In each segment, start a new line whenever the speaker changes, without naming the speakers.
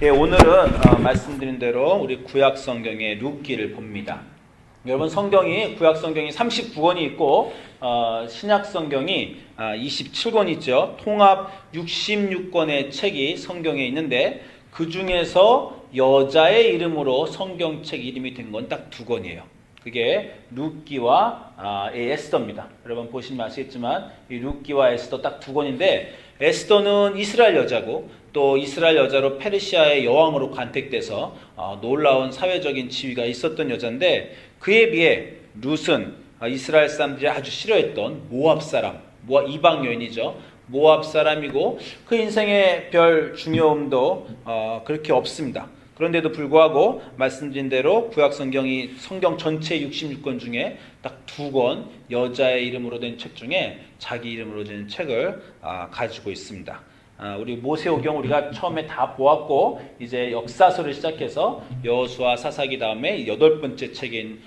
예, 오늘은 말씀드린 대로 우리 구약 성경의 룻기를 봅니다. 여러분 성경이 구약 성경이 39권이 있고 신약 성경이 27권이 있죠. 통합 66권의 책이 성경에 있는데 그 중에서 여자의 이름으로 성경책 이름이 된 건 딱 두 권이에요. 그게 룻기와 에스더입니다. 여러분 보시면 아시겠지만 이 룻기와 에스더 딱 두 권인데 에스더는 이스라엘 여자고 또 이스라엘 여자로 페르시아의 여왕으로 관택돼서 놀라운 사회적인 지위가 있었던 여자인데 그에 비해 룻은 이스라엘 사람들이 아주 싫어했던 모압 사람, 이방 여인이죠. 모압 사람이고 그 인생의 별 중요함도 그렇게 없습니다. 그런데도 불구하고 말씀드린 대로 구약 성경이 성경 전체 66권 중에 딱 두 권 여자의 이름으로 된 책 중에 자기 이름으로 된 책을 가지고 있습니다. 우리 모세오경 우리가 처음에 다 보았고 이제 역사서를 시작해서 여호수아 사사기 다음에 8번째 책인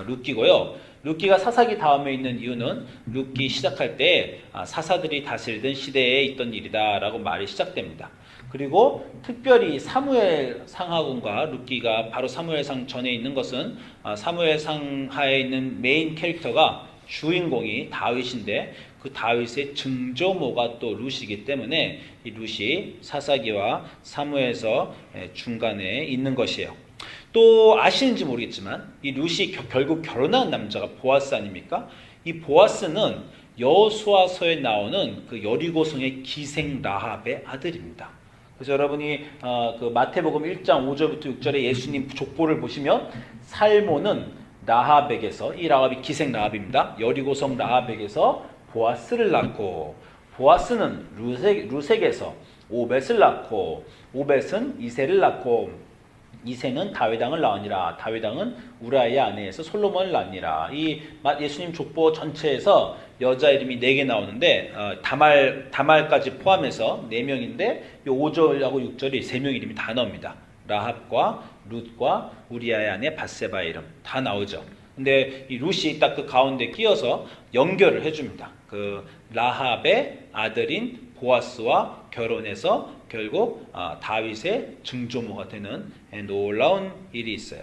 룻기고요. 룻기가 사사기 다음에 있는 이유는 룻기 시작할 때 사사들이 다스리던 시대에 있던 일이다라고 말이 시작됩니다. 그리고 특별히 사무엘상하고과 룻기가 바로 사무엘상 전에 있는 것은 사무엘상 하에 있는 메인 캐릭터가 주인공이 다윗인데 그 다윗의 증조모가 또 룻이기 때문에 이 룻이 사사기와 사무엘서 중간에 있는 것이에요. 또 아시는지 모르겠지만 이 룻이 결국 결혼한 남자가 보아스 아닙니까? 이 보아스는 여호수아서에 나오는 그 여리고성의 기생 라합의 아들입니다. 그래서 여러분이 그 마태복음 1장 5절부터 6절에 예수님 족보를 보시면 살모는 라합에게서 이 라합이 기생 라합입니다. 여리고성 라합에게서 보아스를 낳고 보아스는 룻에게서 오벳을 낳고 오벳은 이새를 낳고 이새는 다윗왕을 낳으니라 다윗왕은 우라이의 아내에서 솔로몬을 낳으니라. 이 예수님 족보 전체에서 여자 이름이 4개 나오는데 다말까지 포함해서 4명인데 이 5절하고 6절이 3명 이름이 다 나옵니다. 라합과 룻과 우리아의 아내 밧세바의 이름 다 나오죠. 근데 이 룻이 딱 그 가운데 끼어서 연결을 해줍니다. 그 라합의 아들인 보아스와 결혼해서 결국 다윗의 증조모가 되는 놀라운 일이 있어요.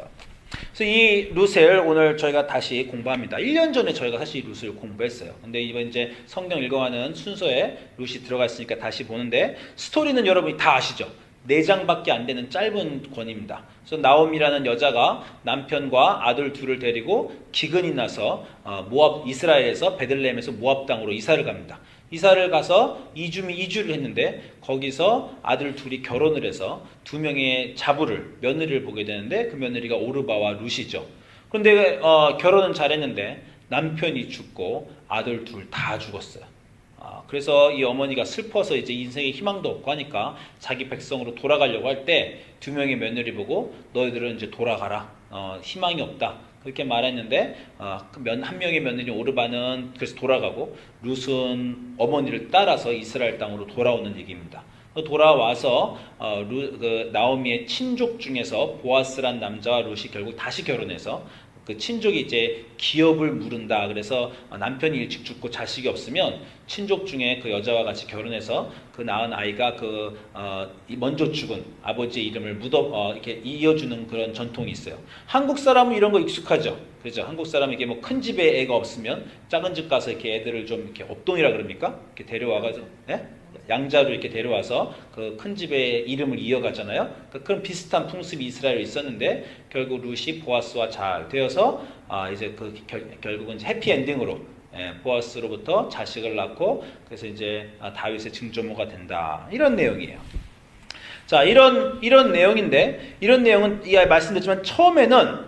그래서 이 룻을 오늘 저희가 다시 공부합니다. 1년 전에 저희가 사실 이 룻을 공부했어요. 근데 이번 이제 성경 읽어가는 순서에 룻이 들어가 있으니까 다시 보는데 스토리는 여러분이 다 아시죠? 4장밖에 안 되는 짧은 권입니다. 그래서 나옴이라는 여자가 남편과 아들 둘을 데리고 기근이 나서 모압 이스라엘에서 베들레헴에서 모압 땅으로 이사를 갑니다. 이사를 가서 2주를 했는데 거기서 아들 둘이 결혼을 해서 2명의 며느리를 보게 되는데 그 며느리가 오르바와 룻이죠. 그런데 결혼은 잘했는데 남편이 죽고 아들 둘 다 죽었어요. 그래서 이 어머니가 슬퍼서 이제 인생에 희망도 없고 하니까 자기 백성으로 돌아가려고 할 때 2명의 며느리 보고 너희들은 이제 돌아가라. 희망이 없다. 그렇게 말했는데 한 명의 며느리 오르바는 그래서 돌아가고 룻은 어머니를 따라서 이스라엘 땅으로 돌아오는 얘기입니다. 돌아와서 나오미의 친족 중에서 보아스란 남자와 룻이 결국 다시 결혼해서 그 친족이 이제 기업을 물은다. 그래서 남편이 일찍 죽고 자식이 없으면 친족 중에 그 여자와 같이 결혼해서 그 낳은 아이가 먼저 죽은 아버지의 이름을 이렇게 이어주는 그런 전통이 있어요. 한국 사람은 이런 거 익숙하죠. 그렇죠? 한국 사람은 이게 뭐 큰 집에 애가 없으면 작은 집 가서 이렇게 애들을 좀 이렇게 업동이라 그럽니까? 이렇게 데려와가지고, 네? 양자로 이렇게 데려와서 그 큰 집의 이름을 이어가잖아요. 그런 비슷한 풍습이 이스라엘에 있었는데 결국 룻이 보아스와 잘 되어서 이제 결국은 해피엔딩으로 보아스로부터 자식을 낳고 그래서 이제 다윗의 증조모가 된다. 이런 내용이에요. 자, 이런 내용인데 이런 내용은 말씀드렸지만 처음에는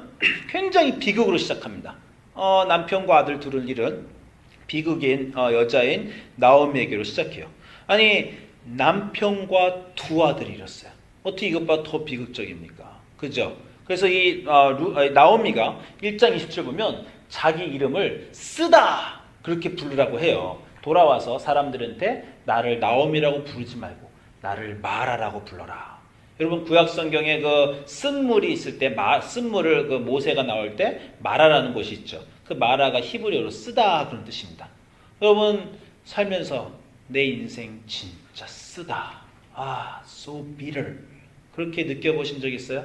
굉장히 비극으로 시작합니다. 남편과 아들 둘을 잃은 비극인 여자인 나오미에게로 시작해요. 아니 남편과 2 아들이 잃었어요. 어떻게 이것보다 더 비극적입니까? 그죠? 그래서 이 나오미가 1장 20절 보면 자기 이름을 쓰다 그렇게 부르라고 해요. 돌아와서 사람들한테 나를 나오미라고 부르지 말고 나를 마라라고 불러라. 여러분 구약 성경에 그 쓴물이 있을 때 쓴물을 그 모세가 나올 때 마라라는 곳이 있죠. 그 마라가 히브리어로 쓰다 그런 뜻입니다. 여러분 살면서 내 인생 진짜 쓰다. so bitter. 그렇게 느껴보신 적 있어요?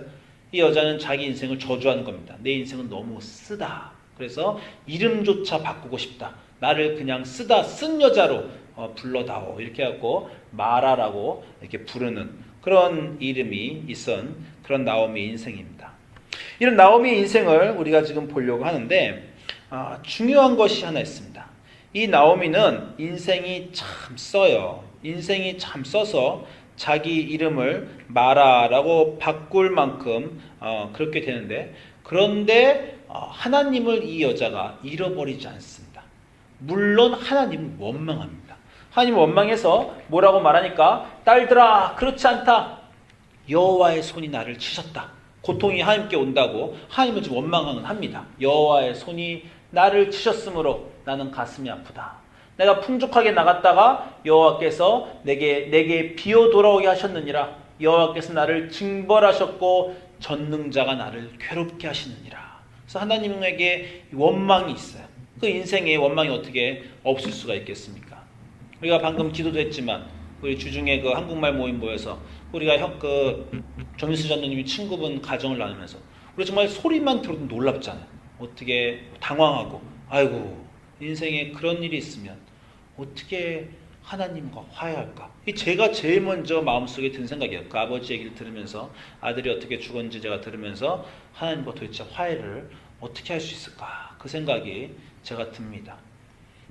이 여자는 자기 인생을 저주하는 겁니다. 내 인생은 너무 쓰다. 그래서 이름조차 바꾸고 싶다. 나를 그냥 쓴 여자로 불러다오. 이렇게 하고 마라라고 이렇게 부르는 그런 이름이 있은 그런 나오미의 인생입니다. 이런 나오미의 인생을 우리가 지금 보려고 하는데 중요한 것이 하나 있습니다. 이 나오미는 인생이 참 써요. 인생이 참 써서 자기 이름을 마라라고 바꿀 만큼 그렇게 되는데, 그런데 하나님을 이 여자가 잃어버리지 않습니다. 물론 하나님은 원망합니다. 하나님 원망해서 뭐라고 말하니까, 딸들아 그렇지 않다. 여호와의 손이 나를 치셨다. 고통이 하나님께 온다고 하나님은 지금 원망은 합니다. 여호와의 손이 나를 치셨으므로 나는 가슴이 아프다. 내가 풍족하게 나갔다가 여호와께서 내게 비어 돌아오게 하셨느니라. 여호와께서 나를 징벌하셨고 전능자가 나를 괴롭게 하시느니라. 그래서 하나님에게 원망이 있어요. 그 인생에 원망이 어떻게 없을 수가 있겠습니까? 우리가 방금 기도도 했지만 우리 주중에 그 한국말 모임 모여서 우리가 정민수 전도님이 친구분 가정을 나누면서 우리 정말 소리만 들어도 놀랍잖아요. 어떻게 당황하고, 아이고 인생에 그런 일이 있으면 어떻게 하나님과 화해할까? 제가 제일 먼저 마음속에 든 생각이에요. 그 아버지 얘기를 들으면서, 아들이 어떻게 죽었는지 제가 들으면서 하나님과 도대체 화해를 어떻게 할 수 있을까? 그 생각이 제가 듭니다.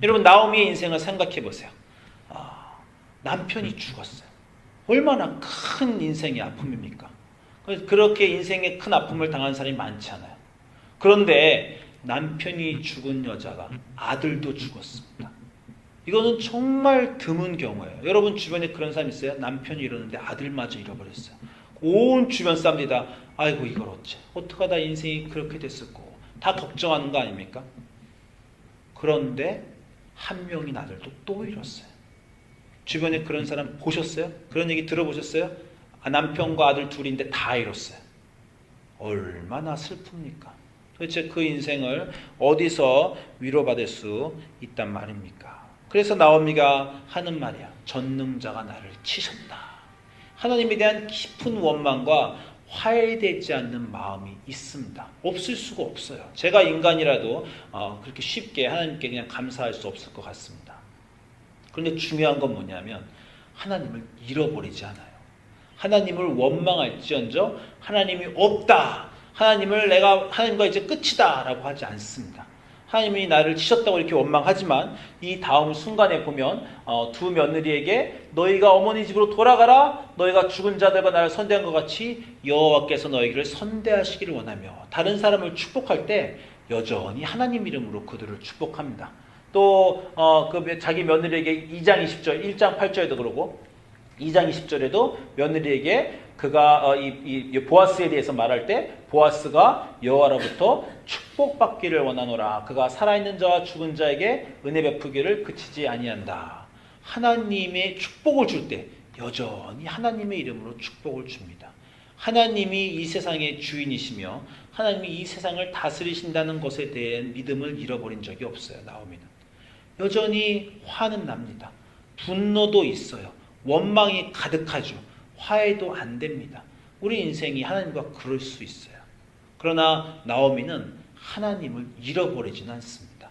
여러분, 나오미의 인생을 생각해 보세요. 남편이 죽었어요. 얼마나 큰 인생의 아픔입니까? 그렇게 인생의 큰 아픔을 당한 사람이 많지 않아요. 그런데 남편이 죽은 여자가 아들도 죽었습니다. 이거는 정말 드문 경우예요. 여러분 주변에 그런 사람 있어요? 남편이 이러는데 아들마저 잃어버렸어요. 온 주변 사람들이 다 아이고 이걸 어떡하다 인생이 그렇게 됐었고 다 걱정하는 거 아닙니까? 그런데 한 명인 아들도 또 잃었어요. 주변에 그런 사람 보셨어요? 그런 얘기 들어보셨어요? 남편과 아들 둘인데 다 잃었어요. 얼마나 슬픕니까? 도대체 그 인생을 어디서 위로받을 수 있단 말입니까? 그래서 나오미가 하는 말이야. 전능자가 나를 치셨다. 하나님에 대한 깊은 원망과 화해되지 않는 마음이 있습니다. 없을 수가 없어요. 제가 인간이라도 그렇게 쉽게 하나님께 그냥 감사할 수 없을 것 같습니다. 그런데 중요한 건 뭐냐면 하나님을 잃어버리지 않아요. 하나님을 원망할지언정 하나님이 없다. 내가 하나님과 이제 끝이다 라고 하지 않습니다. 하나님이 나를 치셨다고 이렇게 원망하지만 이 다음 순간에 보면 두 며느리에게 너희가 어머니 집으로 돌아가라. 너희가 죽은 자들과 나를 선대한 것 같이 여호와께서 너희를 선대하시기를 원하며, 다른 사람을 축복할 때 여전히 하나님 이름으로 그들을 축복합니다. 또 자기 며느리에게 2장 20절, 1장 8절에도 그러고 2장 20절에도 며느리에게 그가 이 보아스에 대해서 말할 때 보아스가 여호와로부터 축복받기를 원하노라. 그가 살아있는 자와 죽은 자에게 은혜 베푸기를 그치지 아니한다. 하나님의 축복을 줄 때 여전히 하나님의 이름으로 축복을 줍니다. 하나님이 이 세상의 주인이시며 하나님이 이 세상을 다스리신다는 것에 대한 믿음을 잃어버린 적이 없어요. 나오미는 여전히 화는 납니다. 분노도 있어요. 원망이 가득하죠. 화해도 안 됩니다. 우리 인생이 하나님과 그럴 수 있어요. 그러나 나오미는 하나님을 잃어버리지는 않습니다.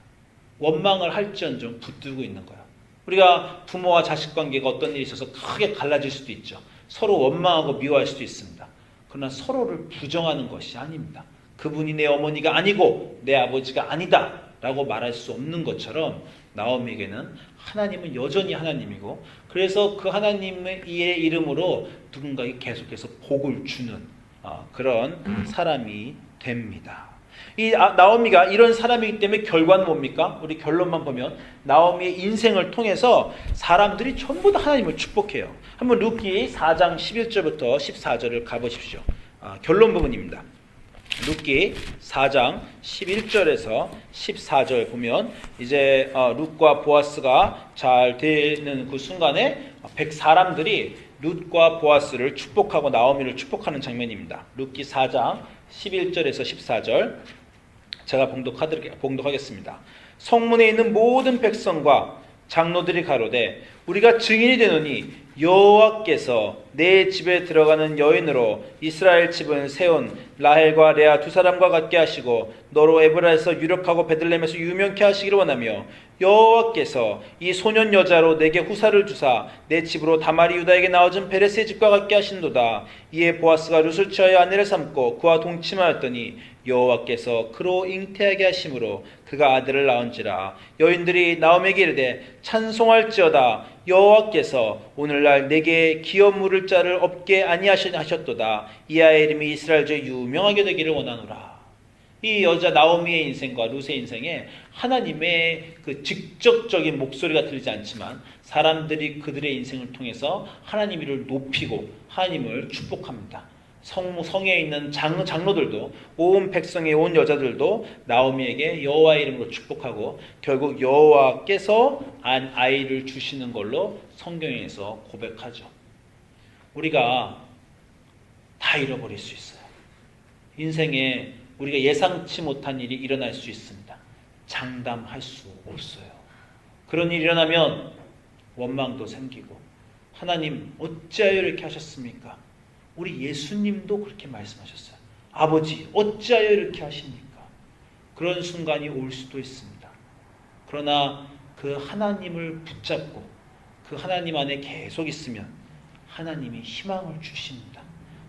원망을 할지언정 붙들고 있는 거예요. 우리가 부모와 자식 관계가 어떤 일이 있어서 크게 갈라질 수도 있죠. 서로 원망하고 미워할 수도 있습니다. 그러나 서로를 부정하는 것이 아닙니다. 그분이 내 어머니가 아니고 내 아버지가 아니다 라고 말할 수 없는 것처럼 나오미에게는 하나님은 여전히 하나님이고, 그래서 그 하나님의 이름으로 누군가에게 계속해서 복을 주는 그런 사람이 됩니다. 이 나오미가 이런 사람이기 때문에 결과는 뭡니까? 우리 결론만 보면 나오미의 인생을 통해서 사람들이 전부 다 하나님을 축복해요. 한번 룻기 4장 11절부터 14절을 가보십시오. 결론 부분입니다. 룻기 4장 11절에서 14절 보면 이제 룻과 보아스가 잘 되는 그 순간에 사람들이 룻과 보아스를 축복하고 나오미를 축복하는 장면입니다. 룻기 4장 11절에서 14절 제가 봉독하겠습니다. 성문에 있는 모든 백성과 장로들이 가로되 우리가 증인이 되노니 여호와께서 내 집에 들어가는 여인으로 이스라엘 집은 세운 라헬과 레아 두 사람과 같게 하시고 너로 에브라에서 유력하고 베들레헴에서 유명케 하시기를 원하며 여호와께서 이 소년 여자로 내게 후사를 주사 내 집으로 다말이 유다에게 나와준 베레스의 집과 같게 하신도다. 이에 보아스가 룻을 취하여 아내를 삼고 그와 동침하였더니 여호와께서 그로 잉태하게 하심으로 그가 아들을 낳은지라. 여인들이 나오미에게 이르되 찬송할지어다. 여호와께서 오늘날 내게 기업 물을 자를 없게 아니하셨도다. 이 아이의 이름이 이스라엘 중에 유명하게 되기를 원하노라. 이 여자 나오미의 인생과 룻의 인생에 하나님의 그 직접적인 목소리가 들리지 않지만 사람들이 그들의 인생을 통해서 하나님 이를 높이고 하나님을 축복합니다. 성에 있는 장로들도 온 백성의 온 여자들도 나오미에게 여호와의 이름으로 축복하고 결국 여호와께서 아이를 주시는 걸로 성경에서 고백하죠. 우리가 다 잃어버릴 수 있어요. 인생에 우리가 예상치 못한 일이 일어날 수 있습니다. 장담할 수 없어요. 그런 일이 일어나면 원망도 생기고 하나님 어찌하여 이렇게 하셨습니까? 우리 예수님도 그렇게 말씀하셨어요. 아버지 어찌하여 이렇게 하십니까? 그런 순간이 올 수도 있습니다. 그러나 그 하나님을 붙잡고 그 하나님 안에 계속 있으면 하나님이 희망을 주십니다.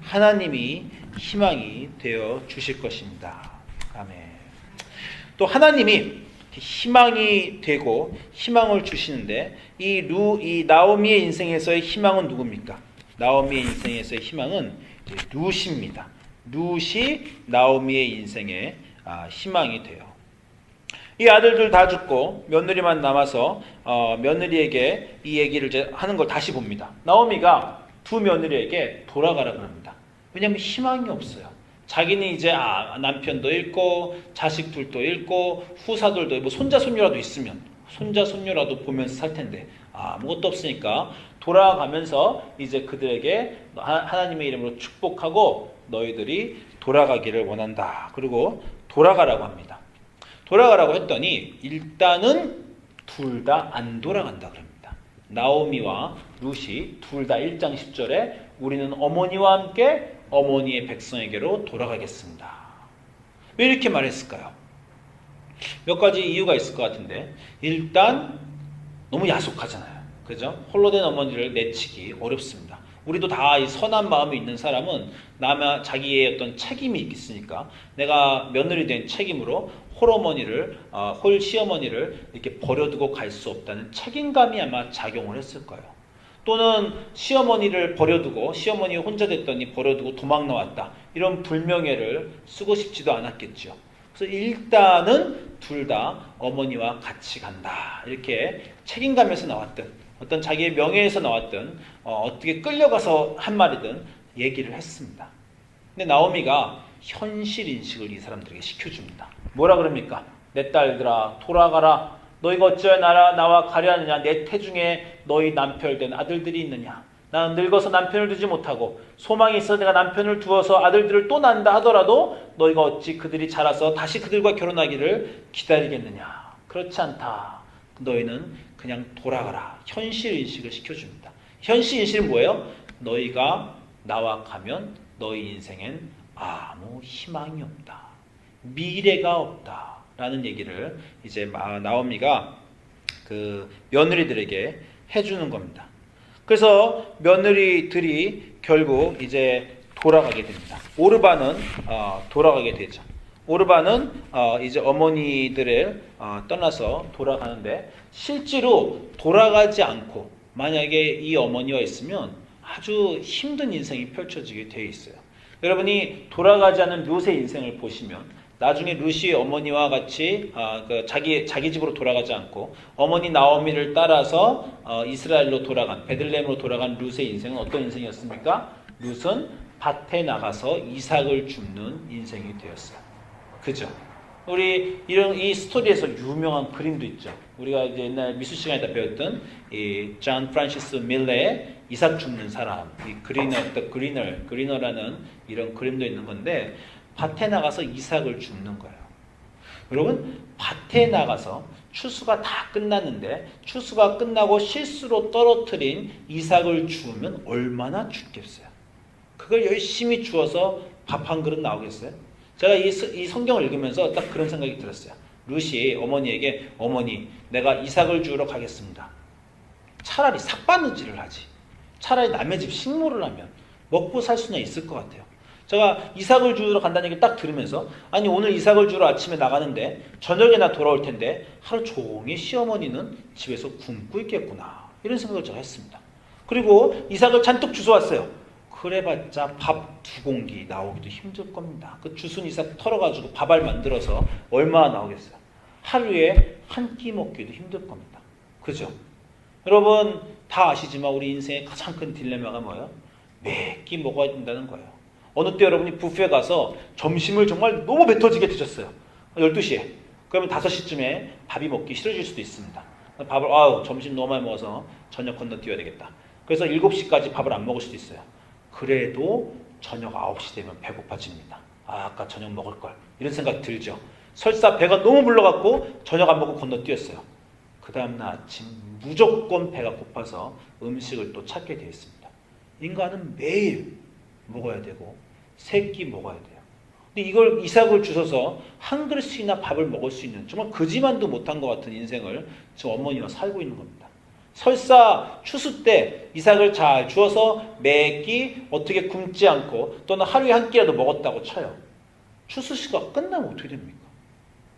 하나님이 희망이 되어 주실 것입니다. 아멘. 또 하나님이 희망이 되고 희망을 주시는데 이 나오미의 인생에서의 희망은 누굽니까? 나오미의 인생에서의 희망은 룻입니다. 룻이 나오미의 인생의 희망이 돼요. 이 아들들 다 죽고 며느리만 남아서 며느리에게 이 얘기를 이제 하는 걸 다시 봅니다. 나오미가 두 며느리에게 돌아가라 그럽니다. 왜냐하면 희망이 없어요. 자기는 이제 남편도 잃고 자식들도 잃고 후사들도 뭐 손자 손녀라도 있으면 손자 손녀라도 보면서 살 텐데 아무것도 없으니까 돌아가면서 이제 그들에게 하나님의 이름으로 축복하고 너희들이 돌아가기를 원한다. 그리고 돌아가라고 합니다. 돌아가라고 했더니 일단은 둘 다 안 돌아간다 그럽니다. 나오미와 룻이 둘 다 1장 10절에 우리는 어머니와 함께 어머니의 백성에게로 돌아가겠습니다. 왜 이렇게 말했을까요? 몇 가지 이유가 있을 것 같은데 일단 너무 야속하잖아요. 그죠? 홀로 된 어머니를 내치기 어렵습니다. 우리도 다 이 선한 마음이 있는 사람은 자기의 어떤 책임이 있으니까 내가 며느리 된 책임으로 홀 시어머니를 이렇게 버려두고 갈 수 없다는 책임감이 아마 작용을 했을 거예요. 또는 시어머니를 버려두고 시어머니 혼자 됐더니 버려두고 도망 나왔다. 이런 불명예를 쓰고 싶지도 않았겠죠. 그래서 일단은 둘 다 어머니와 같이 간다. 이렇게 책임감에서 나왔든 어떤 자기의 명예에서 나왔든 어떻게 끌려가서 한 말이든 얘기를 했습니다. 근데 나오미가 현실 인식을 이 사람들에게 시켜줍니다. 뭐라 그럽니까? 내 딸들아 돌아가라. 너희가 어찌하여 나와 가려 하느냐? 내 태중에 너희 남편 된 아들들이 있느냐? 나는 늙어서 남편을 두지 못하고 소망이 있어 내가 남편을 두어서 아들들을 또 낳는다 하더라도 너희가 어찌 그들이 자라서 다시 그들과 결혼하기를 기다리겠느냐? 그렇지 않다. 너희는 그냥 돌아가라. 현실 인식을 시켜줍니다. 현실 인식은 뭐예요? 너희가 나와 가면 너희 인생엔 아무 희망이 없다. 미래가 없다. 라는 얘기를 이제 나오미가 그 며느리들에게 해주는 겁니다. 그래서 며느리들이 결국 이제 돌아가게 됩니다. 오르바는 돌아가게 되죠. 오르바는 이제 어머니들을 떠나서 돌아가는데 실제로 돌아가지 않고 만약에 이 어머니와 있으면 아주 힘든 인생이 펼쳐지게 되어 있어요. 여러분이 돌아가지 않은 룻의 인생을 보시면 나중에 룻이 어머니와 같이 자기 집으로 돌아가지 않고 어머니 나오미를 따라서 이스라엘로 돌아간 베들레헴으로 돌아간 룻의 인생은 어떤 인생이었습니까? 룻은 밭에 나가서 이삭을 줍는 인생이 되었어요. 그죠? 우리 이 스토리에서 유명한 그림도 있죠. 우리가 이제 옛날 미술 시간에 배웠던 이 존 프란시스 밀레의 이삭 줍는 사람, 이 그리너라는 이런 그림도 있는 건데 밭에 나가서 이삭을 줍는 거예요. 여러분 밭에 나가서 추수가 다 끝났는데 추수가 끝나고 실수로 떨어뜨린 이삭을 주우면 얼마나 죽겠어요. 그걸 열심히 주워서 밥 한 그릇 나오겠어요? 제가 이 성경을 읽으면서 딱 그런 생각이 들었어요. 룻이 어머니에게 어머니 내가 이삭을 주우러 가겠습니다. 차라리 삭바느질을 하지. 차라리 남의 집 식모를 하면 먹고 살 수는 있을 것 같아요. 제가 이삭을 주우러 간다는 얘기를 딱 들으면서 아니 오늘 이삭을 주우러 아침에 나가는데 저녁에나 돌아올 텐데 하루 종일 시어머니는 집에서 굶고 있겠구나. 이런 생각을 제가 했습니다. 그리고 이삭을 잔뜩 주워왔어요. 그래봤자 밥 2공기 나오기도 힘들 겁니다. 그 주순 이삭 털어가지고 밥알 만들어서 얼마나 나오겠어요. 하루에 한 끼 먹기도 힘들 겁니다. 그죠? 여러분 다 아시지만 우리 인생의 가장 큰 딜레마가 뭐예요? 매 끼 먹어야 된다는 거예요. 어느 때 여러분이 뷔페 가서 점심을 정말 너무 배 터지게 드셨어요. 12시에. 그러면 5시쯤에 밥이 먹기 싫어질 수도 있습니다. 밥을 점심 너무 많이 먹어서 저녁 건너뛰어야 되겠다. 그래서 7시까지 밥을 안 먹을 수도 있어요. 그래도 저녁 9시 되면 배고파집니다. 아까 저녁 먹을 걸. 이런 생각 들죠. 설사 배가 너무 불러갖고 저녁 안 먹고 건너뛰었어요. 그 다음날 아침 무조건 배가 고파서 음식을 또 찾게 되어 있습니다. 인간은 매일 먹어야 되고 3끼 먹어야 돼요. 근데 이걸 이삭을 주셔서 한 그릇씩이나 밥을 먹을 수 있는 정말 거지만도 못한 것 같은 인생을 지금 어머니와 살고 있는 겁니다. 설사 추수 때 이삭을 잘 주어서 매 끼 어떻게 굶지 않고 또는 하루에 한 끼라도 먹었다고 쳐요. 추수시가 끝나면 어떻게 됩니까?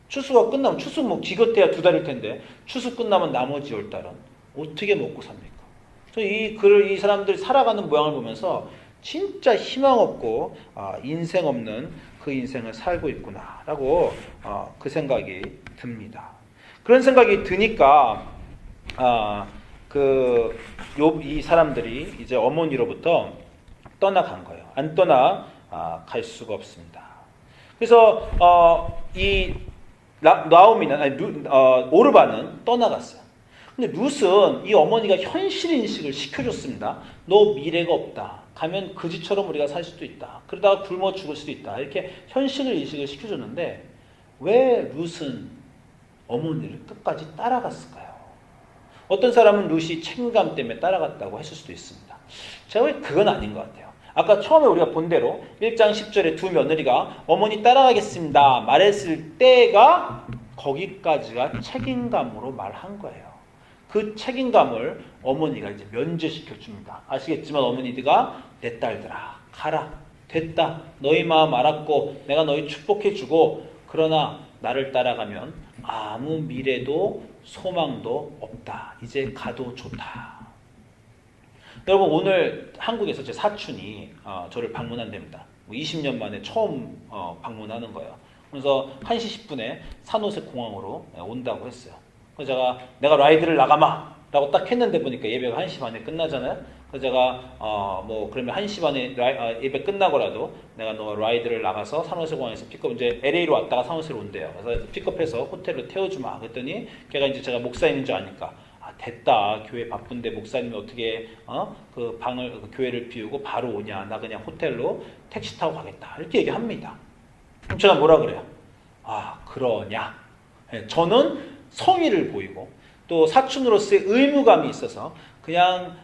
추수가 끝나면 추수 뭐 기껏해야 2달일 텐데 추수 끝나면 나머지 10달은 어떻게 먹고 삽니까? 이 사람들이 살아가는 모양을 보면서 진짜 희망 없고 인생 없는 그 인생을 살고 있구나라고 그 생각이 듭니다. 그런 생각이 드니까 이 사람들이 이제 어머니로부터 떠나간 거예요. 안 갈 수가 없습니다. 그래서 이 오르바는 떠나갔어요. 근데 룻은 이 어머니가 현실 인식을 시켜줬습니다. 너 미래가 없다. 가면 그지처럼 우리가 살 수도 있다. 그러다가 굶어 죽을 수도 있다. 이렇게 현실을 인식을 시켜줬는데 왜 룻은 어머니를 끝까지 따라갔을까요? 어떤 사람은 룻이 책임감 때문에 따라갔다고 했을 수도 있습니다. 제가 왜 그건 아닌 것 같아요. 아까 처음에 우리가 본 대로 1장 10절에 두 며느리가 어머니 따라가겠습니다 말했을 때가 거기까지가 책임감으로 말한 거예요. 그 책임감을 어머니가 이제 면제시켜 줍니다. 아시겠지만 어머니들가 내 딸들아 가라 됐다 너희 마음 알았고 내가 너희 축복해 주고 그러나 나를 따라가면 아무 미래도 소망도 없다. 이제 가도 좋다. 여러분 오늘 한국에서 제 사촌이 저를 방문한답니다. 20년 만에 처음 방문하는 거예요. 그래서 1시 10분에 산호세 공항으로 온다고 했어요. 그래서 내가 라이드를 나가마 라고 딱 했는데 보니까 예배가 1시 반에 끝나잖아요. 그래서 제가 그러면 1시 반에 예배 끝나고라도 내가 너 라이드를 나가서 산호세 공항에서 픽업 이제 LA로 왔다가 산호세로 온대요. 그래서 픽업해서 호텔로 태워주마. 그랬더니 걔가 이제 제가 목사님인 줄 아니까 됐다. 교회 바쁜데 목사님이 어떻게 그 교회를 비우고 바로 오냐. 나 그냥 호텔로 택시 타고 가겠다. 이렇게 얘기합니다. 그럼 제가 뭐라 그래요? 그러냐. 저는 성의를 보이고 또 사촌으로서의 의무감이 있어서 그냥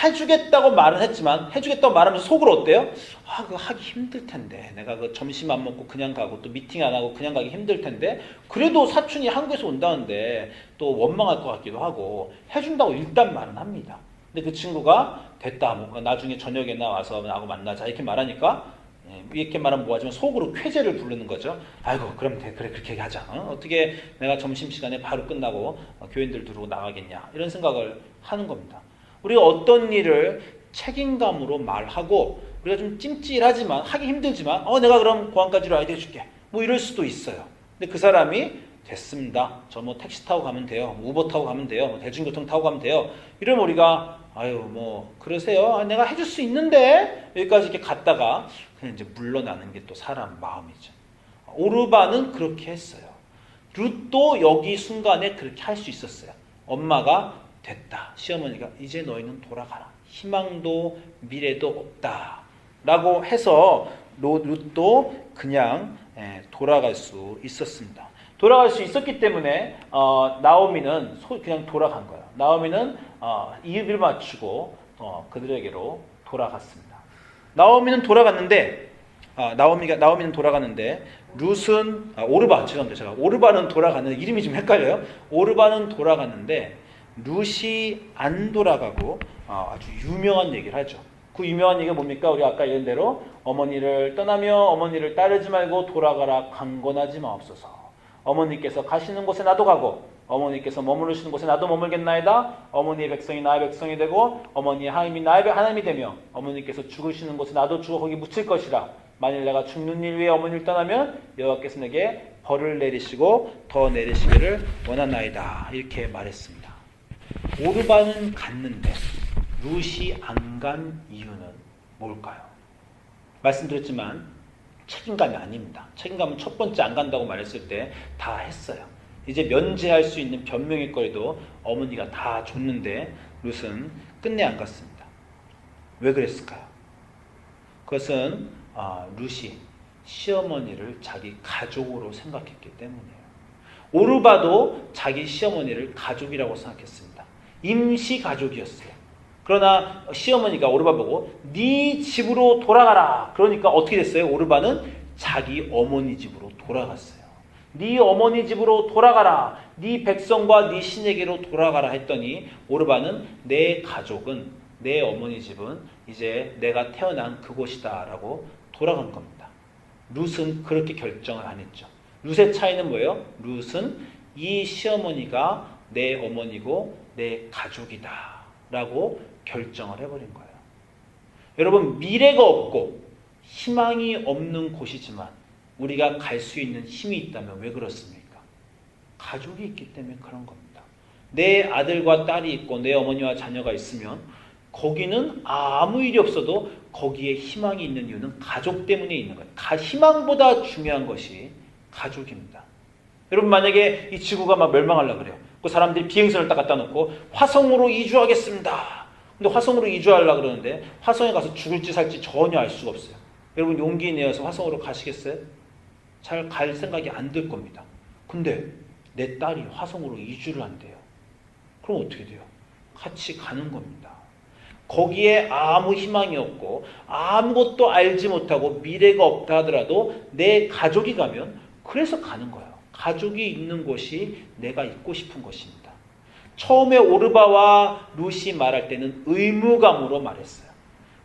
해주겠다고 말은 했지만 해주겠다고 말하면서 속으로 어때요? 그거 하기 힘들 텐데 내가 그 점심 안 먹고 그냥 가고 또 미팅 안 하고 그냥 가기 힘들 텐데 그래도 사촌이 한국에서 온다는데 또 원망할 것 같기도 하고 해준다고 일단 말은 합니다. 근데 그 친구가 됐다 나중에 저녁에나 와서 나하고 만나자 이렇게 말하니까 이렇게 말하면 뭐하지만 속으로 쾌재를 부르는 거죠. 아이고 그럼 그래 그렇게 하자. 어떻게 내가 점심시간에 바로 끝나고 교인들 두르고 나가겠냐 이런 생각을 하는 겁니다. 우리가 어떤 일을 책임감으로 말하고 우리가 좀 찜찔하지만 하기 힘들지만 내가 그럼 공항까지 라이드 해줄게 뭐 이럴 수도 있어요. 근데 그 사람이 됐습니다. 저 뭐 택시 타고 가면 돼요. 우버 타고 가면 돼요. 대중교통 타고 가면 돼요. 이러면 우리가 그러세요. 내가 해줄 수 있는데 여기까지 이렇게 갔다가 그냥 이제 물러나는 게 또 사람 마음이죠. 오르바는 그렇게 했어요. 룻도 여기 순간에 그렇게 할 수 있었어요. 엄마가 됐다. 시어머니가 이제 너희는 돌아가라. 희망도 미래도 없다. 라고 해서 룻도 그냥 돌아갈 수 있었습니다. 돌아갈 수 있었기 때문에 나오미는 그냥 돌아간 거예요. 나오미는 입을 맞추고 그들에게로 돌아갔습니다. 나오미는 돌아갔는데 나오미는 돌아갔는데 룻은 오르바 죄송합니다. 제가 오르바는 돌아갔는데 이름이 좀 헷갈려요. 오르바는 돌아갔는데 룻이 안 돌아가고 아주 유명한 얘기를 하죠. 그 유명한 얘기가 뭡니까? 우리 아까 얘기한 대로 어머니를 떠나며 어머니를 따르지 말고 돌아가라 강권하지 마옵소서. 어머니께서 가시는 곳에 나도 가고 어머니께서 머무르시는 곳에 나도 머물겠나이다. 어머니의 백성이 나의 백성이 되고 어머니의 하나님이 나의 하나님이 되며 어머니께서 죽으시는 곳에 나도 죽어 거기 묻힐 것이라. 만일 내가 죽는 일 위에 어머니를 떠나면 여호와께서 내게 벌을 내리시고 더 내리시기를 원하나이다. 이렇게 말했습니다. 오르바는 갔는데 룻이 안 간 이유는 뭘까요? 말씀드렸지만 책임감이 아닙니다. 책임감은 첫 번째 안 간다고 말했을 때 다 했어요. 이제 면제할 수 있는 변명의 거리도 어머니가 다 줬는데 룻은 끝내 안 갔습니다. 왜 그랬을까요? 그것은 룻이 시어머니를 자기 가족으로 생각했기 때문이에요. 오르바도 자기 시어머니를 가족이라고 생각했습니다. 임시 가족이었어요. 그러나 시어머니가 오르바 보고 네 집으로 돌아가라. 그러니까 어떻게 됐어요? 오르바는 자기 어머니 집으로 돌아갔어요. 네 어머니 집으로 돌아가라. 네 백성과 네 신에게로 돌아가라 했더니 오르바는 내 가족은 내 어머니 집은 이제 내가 태어난 그곳이다 라고 돌아간 겁니다. 룻은 그렇게 결정을 안 했죠. 룻의 차이는 뭐예요? 룻은 이 시어머니가 내 어머니고 내 가족이다 라고 결정을 해버린 거예요. 여러분, 미래가 없고 희망이 없는 곳이지만 우리가 갈 수 있는 힘이 있다면 왜 그렇습니까? 가족이 있기 때문에 그런 겁니다. 내 아들과 딸이 있고 내 어머니와 자녀가 있으면 거기는 아무 일이 없어도 거기에 희망이 있는 이유는 가족 때문에 있는 거예요. 희망보다 중요한 것이 가족입니다. 여러분, 만약에 이 지구가 막 멸망하려고 그래요. 그 사람들이 비행선을 딱 갖다 놓고 화성으로 이주하겠습니다. 근데 화성으로 이주하려고 그러는데 화성에 가서 죽을지 살지 전혀 알 수가 없어요. 여러분, 용기 내어서 화성으로 가시겠어요? 잘 갈 생각이 안 들 겁니다. 근데 내 딸이 화성으로 이주를 한대요. 그럼 어떻게 돼요? 같이 가는 겁니다. 거기에 아무 희망이 없고 아무것도 알지 못하고 미래가 없다 하더라도 내 가족이 가면 그래서 가는 거예요. 가족이 있는 곳이 내가 있고 싶은 것입니다. 처음에 오르바와 룻이 말할 때는 의무감으로 말했어요.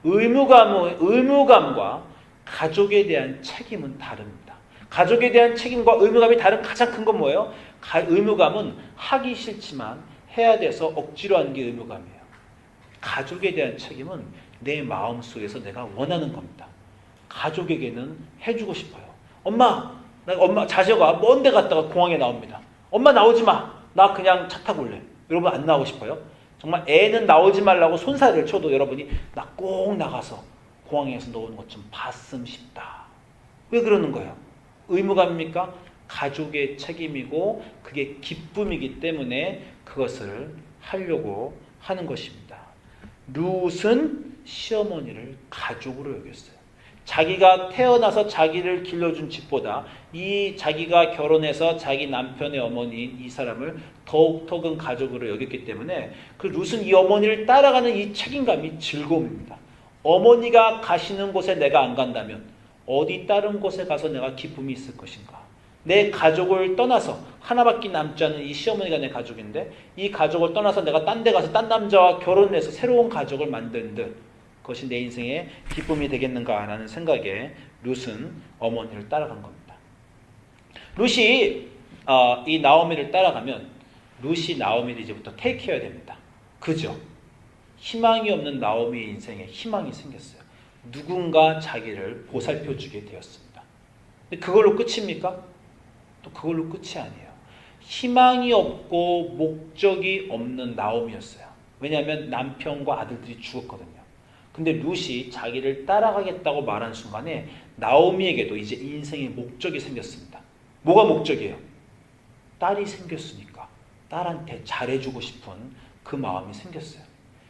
의무감과 가족에 대한 책임은 다릅니다. 가족에 대한 책임과 의무감이 다른 가장 큰 건 뭐예요? 의무감은 하기 싫지만 해야 돼서 억지로 하는 게 의무감이에요. 가족에 대한 책임은 내 마음속에서 내가 원하는 겁니다. 가족에게는 해주고 싶어요. 엄마 자녀가 먼 데 갔다가 공항에 나옵니다. 엄마 나오지 마. 나 그냥 차 타고 올래. 여러분, 안 나오고 싶어요? 정말 애는 나오지 말라고 손살을 쳐도 여러분이 나 꼭 나가서 공항에서 노는 것 좀 봤으면 싶다. 왜 그러는 거예요? 의무감입니까? 가족의 책임이고 그게 기쁨이기 때문에 그것을 하려고 하는 것입니다. 룻은 시어머니를 가족으로 여겼어요. 자기가 태어나서 자기를 길러준 집보다 이 자기가 결혼해서 자기 남편의 어머니인 이 사람을 더욱더 가족으로 여겼기 때문에 그 룻은 이 어머니를 따라가는 이 책임감이 즐거움입니다. 어머니가 가시는 곳에 내가 안 간다면 어디 다른 곳에 가서 내가 기쁨이 있을 것인가? 내 가족을 떠나서 하나밖에 남지 않은 이 시어머니가 내 가족인데 이 가족을 떠나서 내가 딴 데 가서 딴 남자와 결혼해서 새로운 가족을 만드는 그것이 내 인생의 기쁨이 되겠는가라는 생각에 룻은 어머니를 따라간 겁니다. 룻이 이 나오미를 따라가면 룻이 나오미를 이제부터 테이크해야 됩니다. 그죠? 희망이 없는 나오미의 인생에 희망이 생겼어요. 누군가 자기를 보살펴주게 되었습니다. 근데 그걸로 끝입니까? 또 그걸로 끝이 아니에요. 희망이 없고 목적이 없는 나오미였어요. 왜냐하면 남편과 아들들이 죽었거든요. 근데 룻이 자기를 따라가겠다고 말한 순간에 나오미에게도 이제 인생의 목적이 생겼습니다. 뭐가 목적이에요? 딸이 생겼으니까 딸한테 잘해주고 싶은 그 마음이 생겼어요.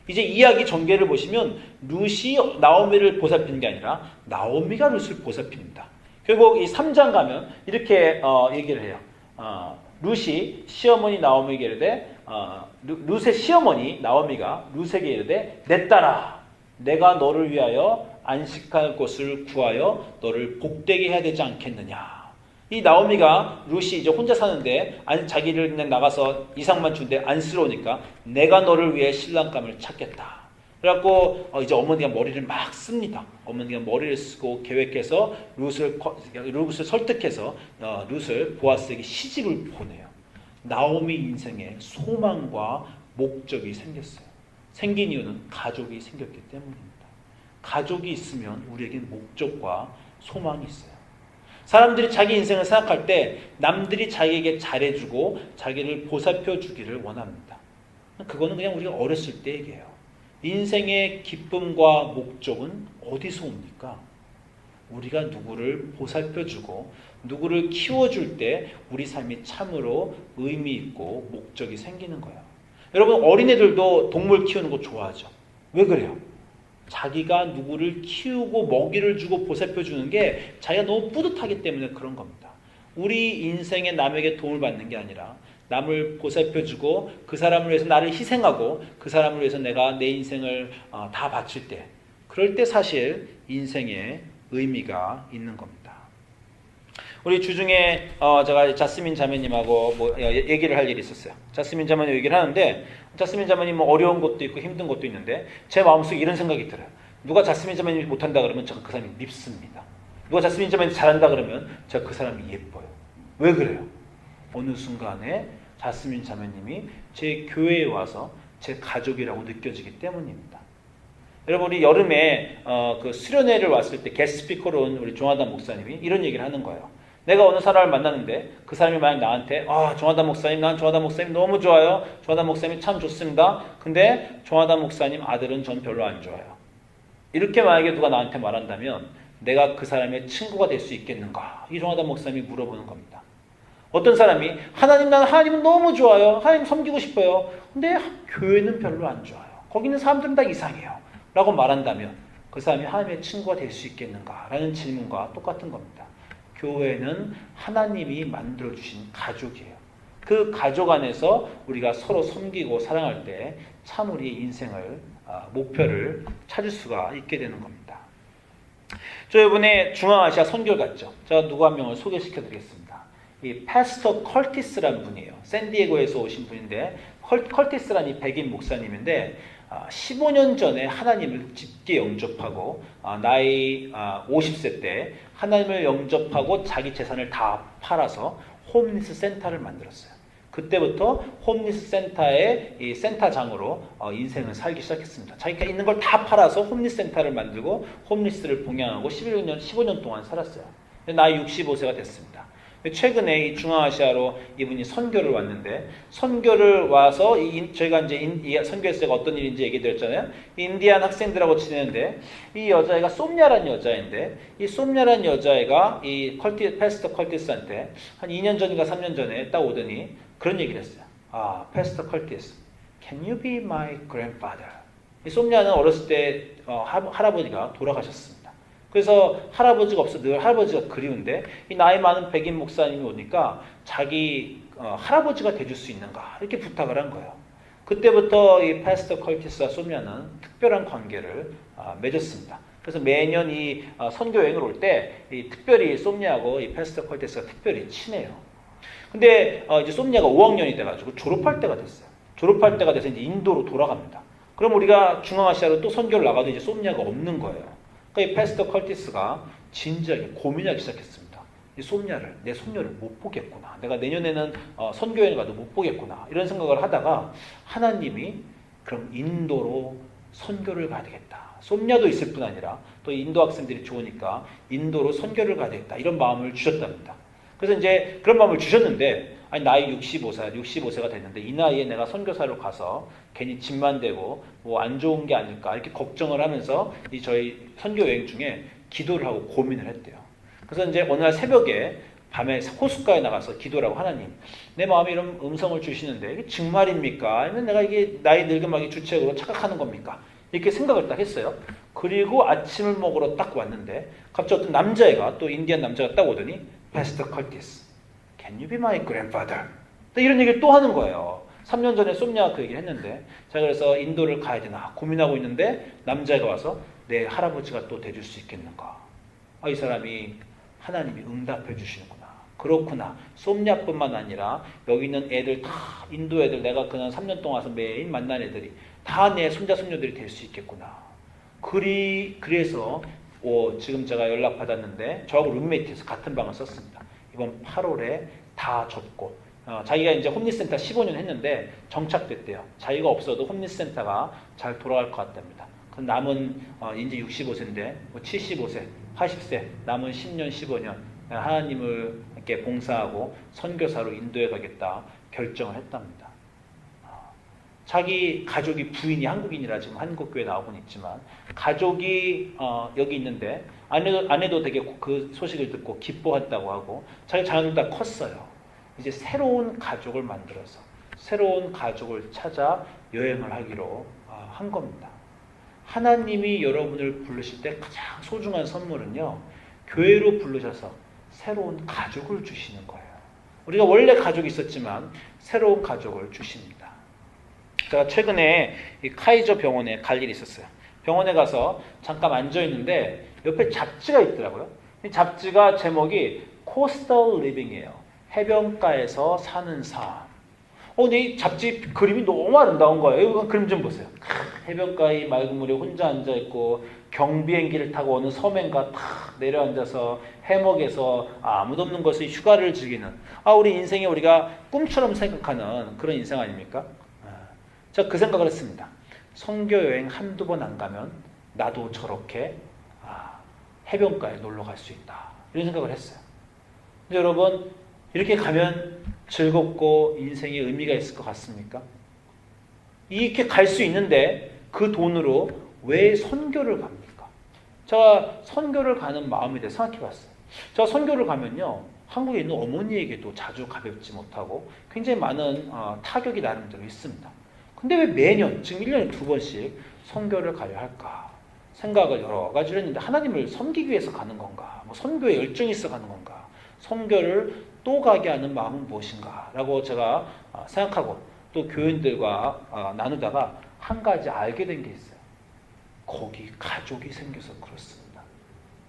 이제 이야기 전개를 보시면 룻이 나오미를 보살피는 게 아니라 나오미가 룻을 보살핍니다. 결국 이 3장 가면 이렇게 얘기를 해요. 룻이 시어머니 나오미에게 이르되 룻의 시어머니 나오미가 룻에게 이르되 내 딸아 내가 너를 위하여 안식할 곳을 구하여 너를 복되게 해야 되지 않겠느냐. 이 나오미가 룻이 이제 혼자 사는데 자기를 그냥 나가서 이상만 준데 안쓰러우니까 내가 너를 위해 신랑감을 찾겠다. 그래갖고 이제 어머니가 머리를 막 씁니다. 어머니가 머리를 쓰고 계획해서 룻을 설득해서 룻을 보아스에게 시집을 보내요. 나오미 인생에 소망과 목적이 생겼어요. 생긴 이유는 가족이 생겼기 때문입니다. 가족이 있으면 우리에게는 목적과 소망이 있어요. 사람들이 자기 인생을 생각할 때 남들이 자기에게 잘해주고 자기를 보살펴 주기를 원합니다. 그거는 그냥 우리가 어렸을 때 얘기예요. 인생의 기쁨과 목적은 어디서 옵니까? 우리가 누구를 보살펴주고 누구를 키워줄 때 우리 삶이 참으로 의미 있고 목적이 생기는 거예요. 여러분 어린애들도 동물 키우는 거 좋아하죠. 왜 그래요? 자기가 누구를 키우고 먹이를 주고 보살펴주는 게 자기가 너무 뿌듯하기 때문에 그런 겁니다. 우리 인생에 남에게 도움을 받는 게 아니라 남을 보살펴주고 그 사람을 위해서 나를 희생하고 그 사람을 위해서 내가 내 인생을 다 바칠 때 그럴 때 사실 인생에 의미가 있는 겁니다. 우리 주중에 제가 자스민 자매님하고 얘기를 할 일이 있었어요. 자스민 자매님 얘기를 하는데 자스민 자매님 어려운 것도 있고 힘든 것도 있는데 제 마음속에 이런 생각이 들어요. 누가 자스민 자매님이 못한다 그러면 제가 그 사람이 밉습니다. 누가 자스민 자매님이 잘한다 그러면 제가 그 사람이 예뻐요. 왜 그래요? 어느 순간에 자스민 자매님이 제 교회에 와서 제 가족이라고 느껴지기 때문입니다. 여러분 우리 여름에 그 수련회를 왔을 때 게스트 스피커로 온 우리 종하단 목사님이 이런 얘기를 하는 거예요. 내가 어느 사람을 만났는데 그 사람이 만약 나한테 종하단 목사님 난 종하단 목사님 너무 좋아요. 종하단 목사님 참 좋습니다. 근데 종하단 목사님 아들은 전 별로 안 좋아요. 이렇게 만약에 누가 나한테 말한다면 내가 그 사람의 친구가 될 수 있겠는가? 이 종하단 목사님이 물어보는 겁니다. 어떤 사람이 하나님 난 하나님은 너무 좋아요. 하나님 섬기고 싶어요. 근데 교회는 별로 안 좋아요. 거기 있는 사람들은 다 이상해요. 라고 말한다면 그 사람이 하나님의 친구가 될 수 있겠는가? 라는 질문과 똑같은 겁니다. 교회는 하나님이 만들어주신 가족이에요. 그 가족 안에서 우리가 서로 섬기고 사랑할 때 참 우리의 인생을 목표를 찾을 수가 있게 되는 겁니다. 저 이번에 중앙아시아 선교를 갔죠. 제가 누구 한 명을 소개시켜 드리겠습니다. 이 패스터 컬티스라는 분이에요. 샌디에고에서 오신 분인데 컬티스라는 이 백인 목사님인데 15년 전에 하나님을 짙게 영접하고 나이 50세 때 하나님을 영접하고 자기 재산을 다 팔아서 홈리스 센터를 만들었어요. 그때부터 홈리스 센터의 이 센터장으로 인생을 살기 시작했습니다. 자기가 있는 걸 다 팔아서 홈리스 센터를 만들고 홈리스를 봉양하고 15년 동안 살았어요. 나이 65세가 됐습니다. 최근에 이 중앙아시아로 이분이 선교를 왔는데 선교를 와서 저희가 이제 선교에서 제가 어떤 일인지 얘기 드렸잖아요. 인디안 학생들하고 지내는데 이 여자애가 솜냐라는 여자애인데 이 솜냐라는 여자애가 이 패스터 컬티스한테 한 2년 전인가 3년 전에 딱 오더니 그런 얘기를 했어요. 패스터 컬티스, can you be my grandfather? 이 솜냐는 어렸을 때 할아버지가 돌아가셨습니다. 그래서 할아버지가 없어 늘 할아버지가 그리운데 이 나이 많은 백인 목사님이 오니까 자기 할아버지가 돼줄 수 있는가 이렇게 부탁을 한 거예요. 그때부터 이 패스터 컬티스와 솜냐는 특별한 관계를 맺었습니다. 그래서 매년 이 선교 여행을 올 때 이 특별히 솜냐하고 이 패스터 컬티스가 특별히 친해요. 근데 이제 솜냐가 5학년이 돼가지고 졸업할 때가 됐어요. 졸업할 때가 돼서 이제 인도로 돌아갑니다. 그럼 우리가 중앙아시아로 또 선교를 나가도 이제 솜냐가 없는 거예요. 그러니까 이 패스터 컬티스가 진지하게 고민하기 시작했습니다. 이 솜냐를, 내 손녀를 못 보겠구나. 내가 내년에는 선교여행 가도 못 보겠구나. 이런 생각을 하다가 하나님이 그럼 인도로 선교를 가야 되겠다. 솜냐도 있을 뿐 아니라 또 인도 학생들이 좋으니까 인도로 선교를 가야 되겠다. 이런 마음을 주셨답니다. 그래서 이제 그런 마음을 주셨는데 나이 65세가 됐는데 이 나이에 내가 선교사로 가서 괜히 짐만 되고 뭐 안 좋은 게 아닐까 이렇게 걱정을 하면서 이 저희 선교 여행 중에 기도를 하고 고민을 했대요. 그래서 이제 어느 날 새벽에 밤에 호숫가에 나가서 기도라고 하나님 내 마음에 이런 음성을 주시는데 이게 정말입니까? 아니면 내가 이게 나이 늙음하기 주책으로 착각하는 겁니까? 이렇게 생각을 딱 했어요. 그리고 아침을 먹으러 딱 왔는데 갑자기 어떤 남자애가 또 인디안 남자가 딱 오더니 패스터 컬티스, Can you be my grandfather? 또 이런 얘기를 또 하는 거예요. 3년 전에 쏨냐가 그 얘기를 했는데, 자, 그래서 인도를 가야 되나 고민하고 있는데 남자가 와서 내 할아버지가 또 돼줄 수 있겠는가? 이 사람이 하나님이 응답해 주시는구나. 그렇구나. 쏨냐뿐만 아니라 여기 있는 애들 다, 인도 애들, 내가 그냥 3년 동안 와서 매일 만난 애들이 다 내 손자 손녀들이 될 수 있겠구나. 그래서 지금 제가 연락 받았는데 저하고 룸메이트에서 같은 방을 썼습니다. 이번 8월에 다 접고 자기가 이제 홈리센터 15년 했는데 정착됐대요. 자기가 없어도 홈리센터가 잘 돌아갈 것 같답니다. 그 남은 이제 65세인데 75세, 80세 남은 10년, 15년 하나님을 이렇게 봉사하고 선교사로 인도해 가겠다 결정을 했답니다. 자기 가족이 부인이 한국인이라 지금 한국교회 나오곤 있지만 가족이 여기 있는데 아내도 되게 그 소식을 듣고 기뻐했다고 하고 자기 자녀들 다 컸어요. 이제 새로운 가족을 만들어서 새로운 가족을 찾아 여행을 하기로 한 겁니다. 하나님이 여러분을 부르실 때 가장 소중한 선물은요, 교회로 부르셔서 새로운 가족을 주시는 거예요. 우리가 원래 가족이 있었지만 새로운 가족을 주십니다. 제가 최근에 이 카이저 병원에 갈 일이 있었어요. 병원에 가서 잠깐 앉아 있는데 옆에 잡지가 있더라고요. 이 잡지가 제목이 코스털 리빙이에요. 해변가에서 사는 삶. 근데 이 잡지 그림이 너무 아름다운 거예요. 이거 그림 좀 보세요. 해변가에 맑은 물에 혼자 앉아 있고 경비행기를 타고 어느 섬행가 탁 내려앉아서 해먹에서 아무도 없는 곳에 휴가를 즐기는 우리 인생이 우리가 꿈처럼 생각하는 그런 인생 아닙니까? 제가 그 생각을 했습니다. 선교 여행 한두 번 안 가면 나도 저렇게 해변가에 놀러 갈 수 있다. 이런 생각을 했어요. 근데 여러분 이렇게 가면 즐겁고 인생에 의미가 있을 것 같습니까? 이렇게 갈 수 있는데 그 돈으로 왜 선교를 갑니까? 제가 선교를 가는 마음에 대해 생각해 봤어요. 제가 선교를 가면요, 한국에 있는 어머니에게도 자주 가뵙지 못하고 굉장히 많은 타격이 나름대로 있습니다. 근데 왜 매년, 지금 1년에 2번씩 선교를 가려 할까? 생각을 여러 가지로 했는데 하나님을 섬기기 위해서 가는 건가? 뭐 선교에 열정이 있어 가는 건가? 선교를 또 가게 하는 마음은 무엇인가? 라고 제가 생각하고 또 교인들과 나누다가 한 가지 알게 된 게 있어요. 거기 가족이 생겨서 그렇습니다.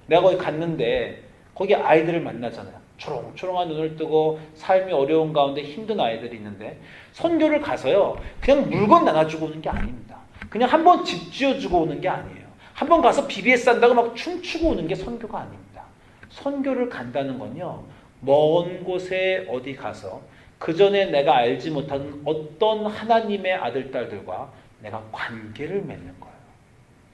내가 거기 갔는데 거기 아이들을 만나잖아요. 초롱초롱한 눈을 뜨고 삶이 어려운 가운데 힘든 아이들이 있는데 선교를 가서요, 그냥 물건 나눠주고 오는 게 아닙니다. 그냥 한번 집 지어주고 오는 게 아니에요. 한번 가서 BBS 한다고 막 춤추고 오는 게 선교가 아닙니다. 선교를 간다는 건요, 먼 곳에 어디 가서 그 전에 내가 알지 못하는 어떤 하나님의 아들, 딸들과 내가 관계를 맺는 거예요.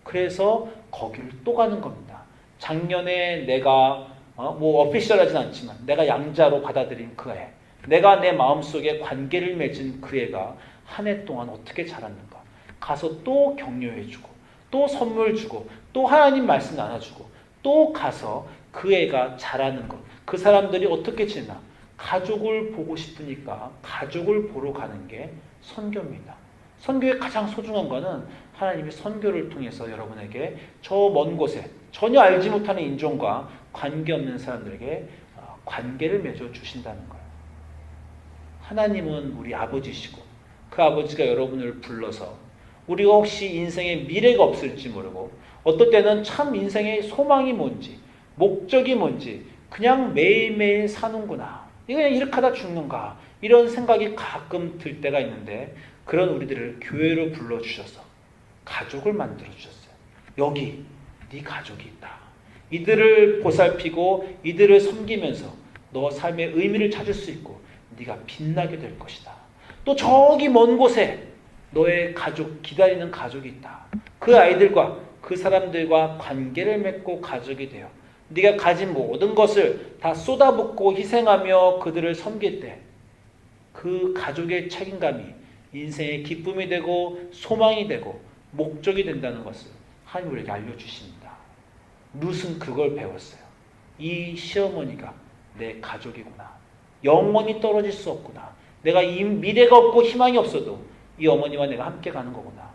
그래서 거기를 또 가는 겁니다. 작년에 내가 뭐 오피셜하진 않지만 내가 양자로 받아들인 그 애, 내가 내 마음속에 관계를 맺은 그 애가 한 해 동안 어떻게 자랐는가, 가서 또 격려해주고 또 선물 주고 또 하나님 말씀 나눠주고 또 가서 그 애가 자라는 것, 그 사람들이 어떻게 지내나, 가족을 보고 싶으니까 가족을 보러 가는 게 선교입니다. 선교의 가장 소중한 거는 하나님이 선교를 통해서 여러분에게 저 먼 곳에 전혀 알지 못하는 인종과 관계없는 사람들에게 관계를 맺어 주신다는 거예요. 하나님은 우리 아버지시고 그 아버지가 여러분을 불러서 우리가 혹시 인생에 미래가 없을지 모르고 어떨 때는 참 인생의 소망이 뭔지 목적이 뭔지 그냥 매일매일 사는구나, 이거 그냥 이렇게 하다 죽는가, 이런 생각이 가끔 들 때가 있는데 그런 우리들을 교회로 불러주셔서 가족을 만들어주셨어요. 여기 네 가족이 있다. 이들을 보살피고 이들을 섬기면서 너 삶의 의미를 찾을 수 있고 네가 빛나게 될 것이다. 또 저기 먼 곳에 너의 가족, 기다리는 가족이 있다. 그 아이들과 그 사람들과 관계를 맺고 가족이 되어 네가 가진 모든 것을 다 쏟아붓고 희생하며 그들을 섬길 때 그 가족의 책임감이 인생의 기쁨이 되고 소망이 되고 목적이 된다는 것을 하나님 우리에게 알려주십니다. 룻은 그걸 배웠어요. 이 시어머니가 내 가족이구나. 영원히 떨어질 수 없구나. 내가 이 미래가 없고 희망이 없어도 이 어머니와 내가 함께 가는 거구나.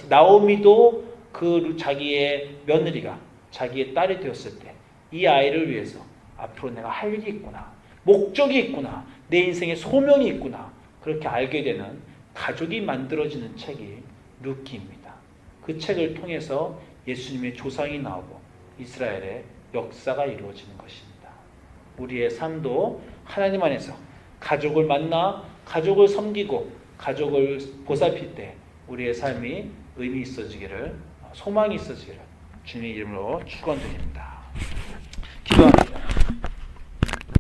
나오미도 그 자기의 며느리가 자기의 딸이 되었을 때 이 아이를 위해서 앞으로 내가 할 일이 있구나. 목적이 있구나. 내 인생에 소명이 있구나. 그렇게 알게 되는 가족이 만들어지는 책이 룻기입니다. 그 책을 통해서 예수님의 조상이 나오고 이스라엘의 역사가 이루어지는 것입니다. 우리의 삶도 하나님 안에서 가족을 만나 가족을 섬기고 가족을 보살필 때 우리의 삶이 의미 있어지기를, 소망이 있어지기를 주님의 이름으로 축원드립니다. 기도합니다.